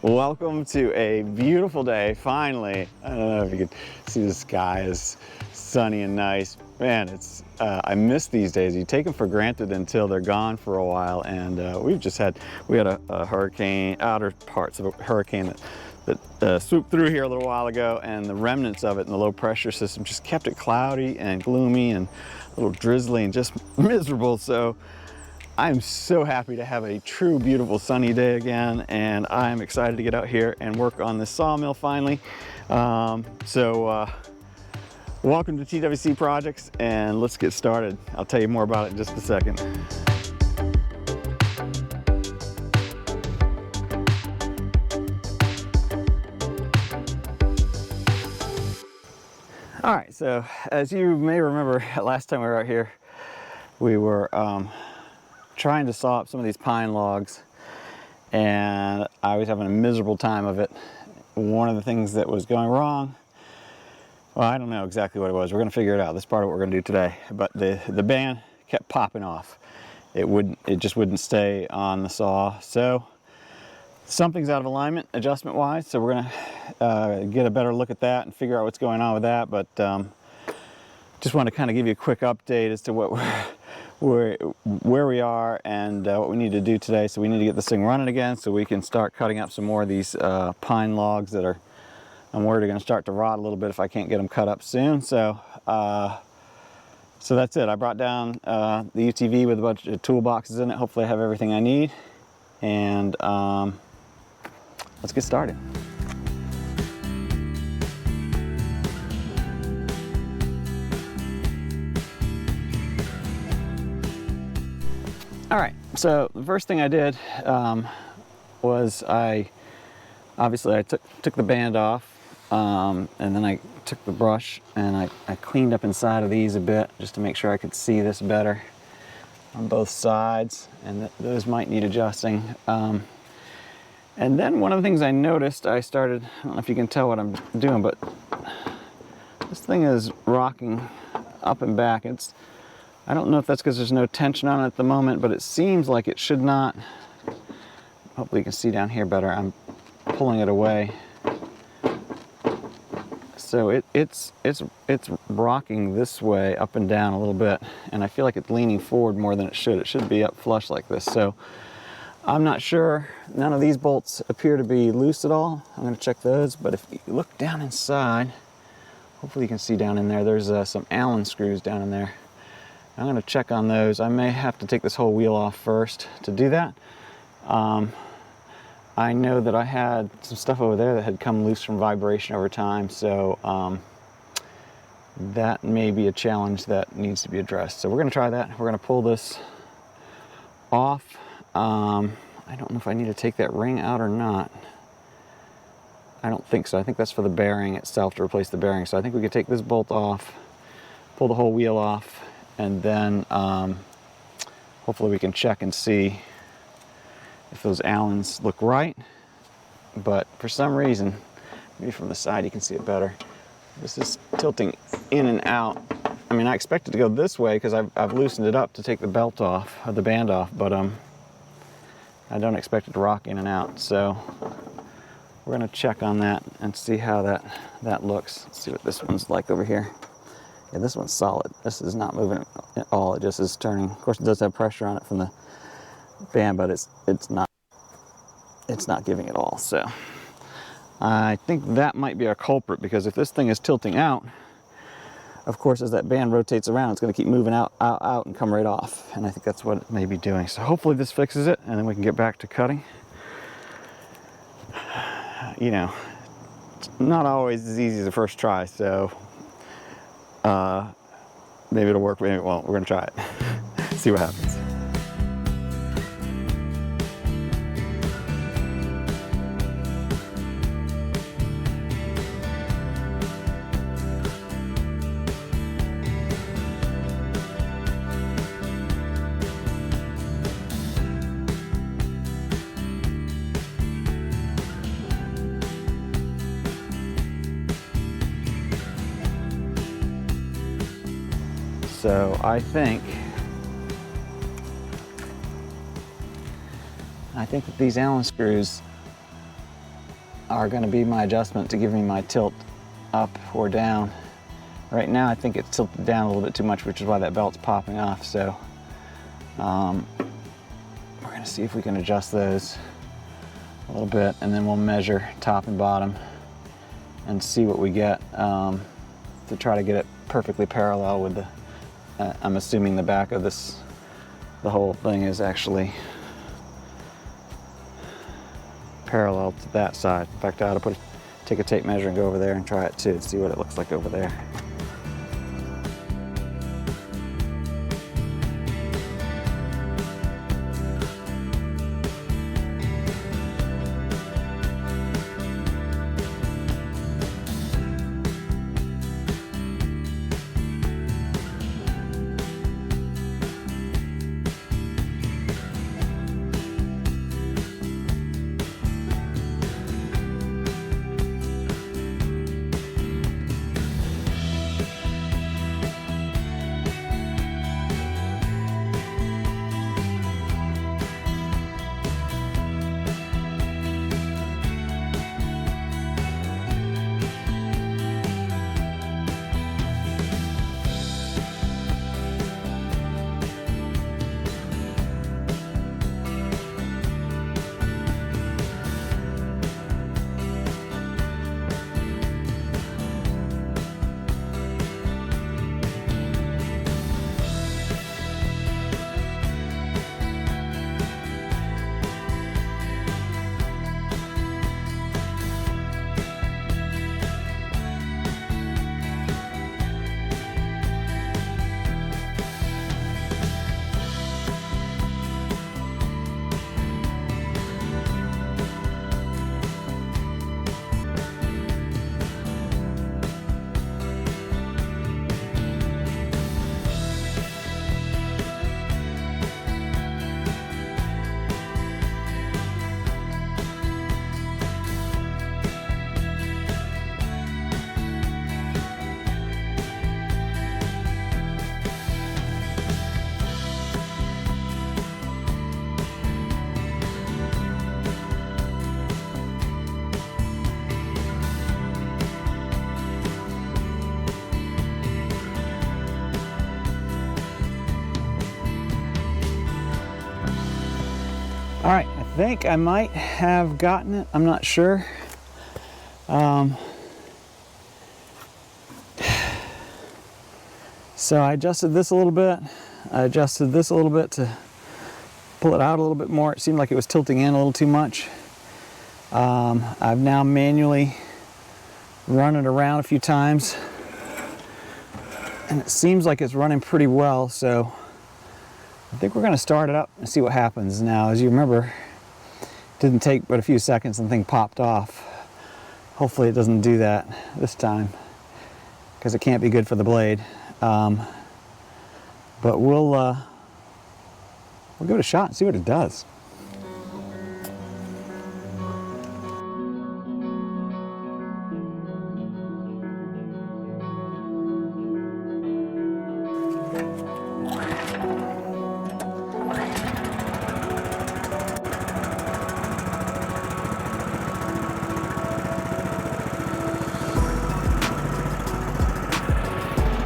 Welcome to a beautiful day, finally. I don't know if you can see the sky is sunny and nice. Man, I miss these days. You take them for granted until they're gone for a while, and we had a hurricane, outer parts of a hurricane that swooped through here a little while ago, and the remnants of it in the low pressure system just kept it cloudy and gloomy and a little drizzly and just miserable. So I'm so happy to have a true beautiful sunny day again, and I'm excited to get out here and work on this sawmill finally. Welcome to TWC Projects, and let's get started. I'll tell you more about it in just a second. All right, so as you may remember, last time we were out here, we were trying to saw up some of these pine logs, and I was having a miserable time of it. One of the things that was going wrong, well, I don't know exactly what it was. We're going to figure it out. That's part of what we're going to do today. But the band kept popping off. It just wouldn't stay on the saw. So something's out of alignment adjustment wise. So we're going to get a better look at that and figure out what's going on with that. But just want to kind of give you a quick update as to where we are and what we need to do today. So we need to get this thing running again so we can start cutting up some more of these pine logs that I'm worried are going to start to rot a little bit if I can't get them cut up soon. So that's it. I brought down the UTV with a bunch of toolboxes in it. Hopefully I have everything I need, and let's get started. All right, so the first thing I did was I took the band off, and then I took the brush and I cleaned up inside of these a bit just to make sure I could see this better on both sides, and those might need adjusting. And then one of the things I noticed, I don't know if you can tell what I'm doing, but this thing is rocking up and back. I don't know if that's because there's no tension on it at the moment, but it seems like it should not. Hopefully you can see down here better. I'm pulling it away. So it's rocking this way up and down a little bit, and I feel like it's leaning forward more than it should. It should be up flush like this. So I'm not sure. None of these bolts appear to be loose at all. I'm going to check those, but if you look down inside, hopefully you can see down in there, there's some Allen screws down in there. I'm going to check on those. I may have to take this whole wheel off first to do that. I know that I had some stuff over there that had come loose from vibration over time, so that may be a challenge that needs to be addressed. So we're going to try that. We're going to pull this off. I don't know if I need to take that ring out or not. I don't think so. I think that's for the bearing itself, to replace the bearing. So I think we could take this bolt off, pull the whole wheel off, and then hopefully we can check and see if those Allens look right. But for some reason, maybe from the side you can see it better, this is tilting in and out. I mean, I expect it to go this way because I've loosened it up to take the belt off, or the band off, but I don't expect it to rock in and out. So we're going to check on that and see how that looks. Let's see what this one's like over here. Yeah, this one's solid. This is not moving at all. It just is turning. Of course, it does have pressure on it from the band, but it's not giving it all. So I think that might be our culprit, because if this thing is tilting out, of course, as that band rotates around, it's going to keep moving out, and come right off. And I think that's what it may be doing. So hopefully this fixes it, and then we can get back to cutting. You know, it's not always as easy as the first try, so maybe it'll work, maybe it won't. We're going to try it. See what happens. So I think that these Allen screws are going to be my adjustment to give me my tilt up or down. Right now I think it's tilted down a little bit too much, which is why that belt's popping off. So we're going to see if we can adjust those a little bit, and then we'll measure top and bottom and see what we get to try to get it perfectly parallel with the, I'm assuming the back of this, the whole thing is actually parallel to that side. In fact, I ought to take a tape measure and go over there and try it too and see what it looks like over there. All right, I think I might have gotten it. I'm not sure. So I adjusted this a little bit. I adjusted this a little bit to pull it out a little bit more. It seemed like it was tilting in a little too much. I've now manually run it around a few times, and it seems like it's running pretty well. So I think we're going to start it up and see what happens. Now, as you remember, it didn't take but a few seconds and the thing popped off. Hopefully it doesn't do that this time, because it can't be good for the blade. But we'll give it a shot and see what it does.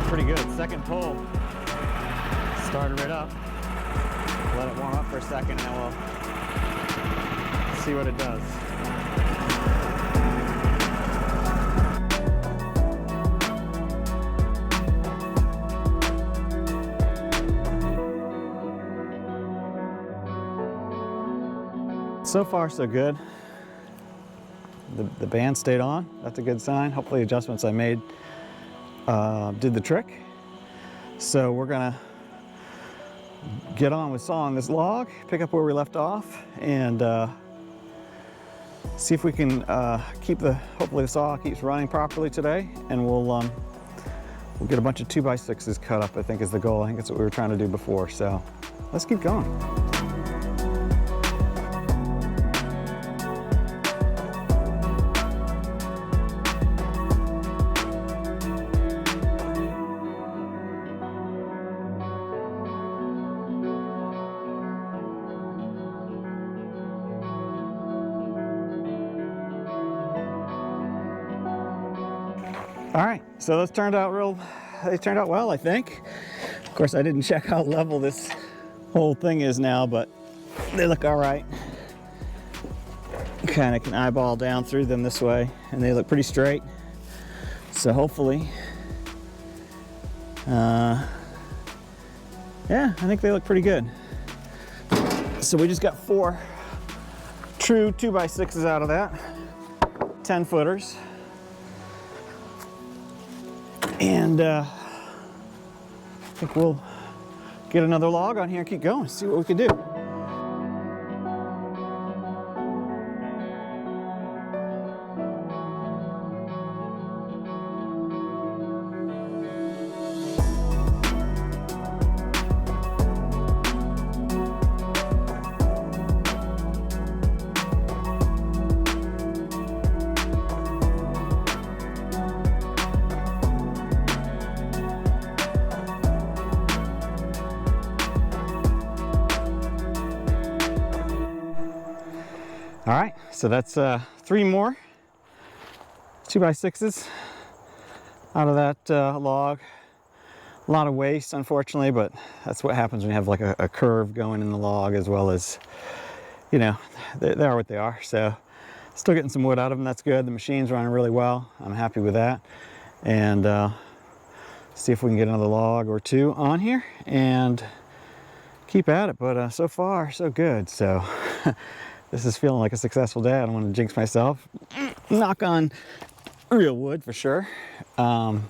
Pretty good. Second pull. Started it up. Let it warm up for a second, and then we'll see what it does. So far, so good. The band stayed on. That's a good sign. Hopefully, the adjustments I made did the trick. So we're gonna get on with sawing this log, pick up where we left off, and see if we can hopefully the saw keeps running properly today, and we'll get a bunch of 2x6s cut up, I think is the goal. I think that's what we were trying to do before. So let's keep going. All right, so those turned out well, I think. Of course, I didn't check how level this whole thing is now, but they look all right. Kind of can eyeball down through them this way, and they look pretty straight. So hopefully, yeah, I think they look pretty good. So we just got 4 true 2x6s out of that, 10 footers. And I think we'll get another log on here and keep going, see what we can do. All right, so that's 3 more 2x6s out of that log. A lot of waste, unfortunately, but that's what happens when you have like a curve going in the log, as well as, you know, they are what they are. So still getting some wood out of them, that's good. The machine's running really well, I'm happy with that. And see if we can get another log or 2 on here and keep at it. But so far, so good. So this is feeling like a successful day. I don't want to jinx myself. Knock on real wood for sure. But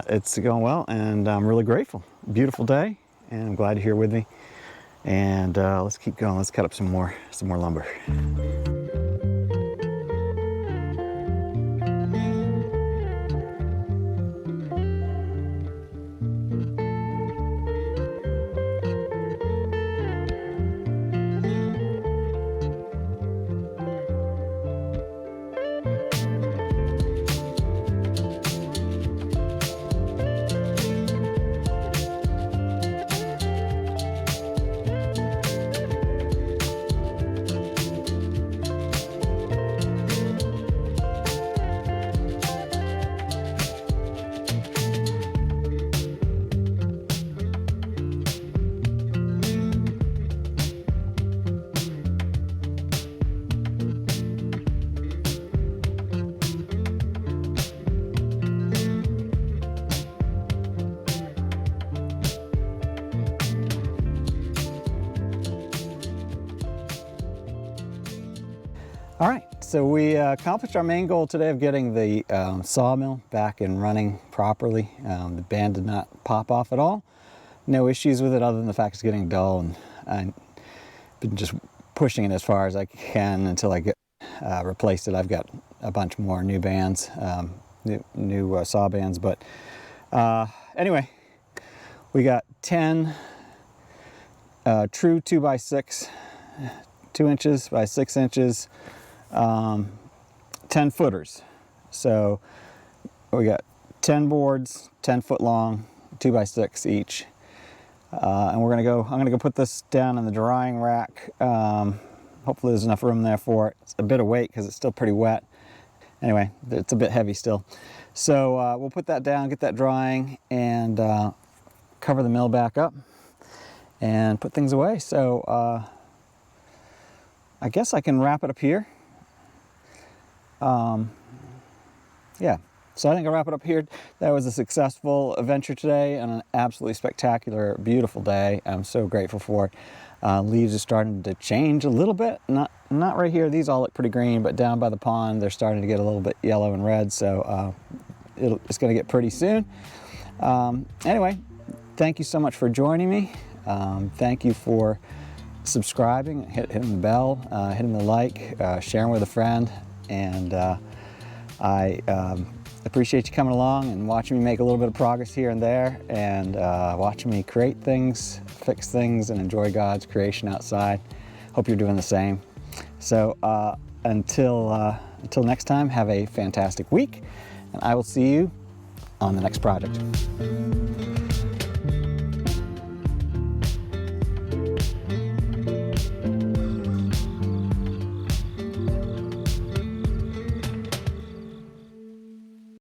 it's going well, and I'm really grateful. Beautiful day, and I'm glad you're here with me. And let's keep going. Let's cut up some more lumber. All right, so we accomplished our main goal today of getting the sawmill back and running properly. The band did not pop off at all. No issues with it other than the fact it's getting dull, and I've been just pushing it as far as I can until I get replaced it. I've got a bunch more new bands, new saw bands, but anyway, we got 10 true 2x6, 2 inches by 6 inches, 10 footers. So we got 10 boards, 10 foot long, 2x6 each. And I'm gonna go put this down in the drying rack. Hopefully there's enough room there for it. It's a bit of weight because it's still pretty wet. Anyway, it's a bit heavy still. So we'll put that down, get that drying, and cover the mill back up and put things away. So I guess I can wrap it up here. Yeah, so I think I'll wrap it up here. That was a successful adventure today and an absolutely spectacular, beautiful day. I'm so grateful for it. Leaves are starting to change a little bit. Not right here. These all look pretty green, but down by the pond, they're starting to get a little bit yellow and red. So it's going to get pretty soon. Anyway, thank you so much for joining me. Thank you for subscribing, hitting the bell, hitting the like, sharing with a friend. And I appreciate you coming along and watching me make a little bit of progress here and there, and watching me create things, fix things, and enjoy God's creation outside. Hope you're doing the same. So until next time, have a fantastic week, and I will see you on the next project.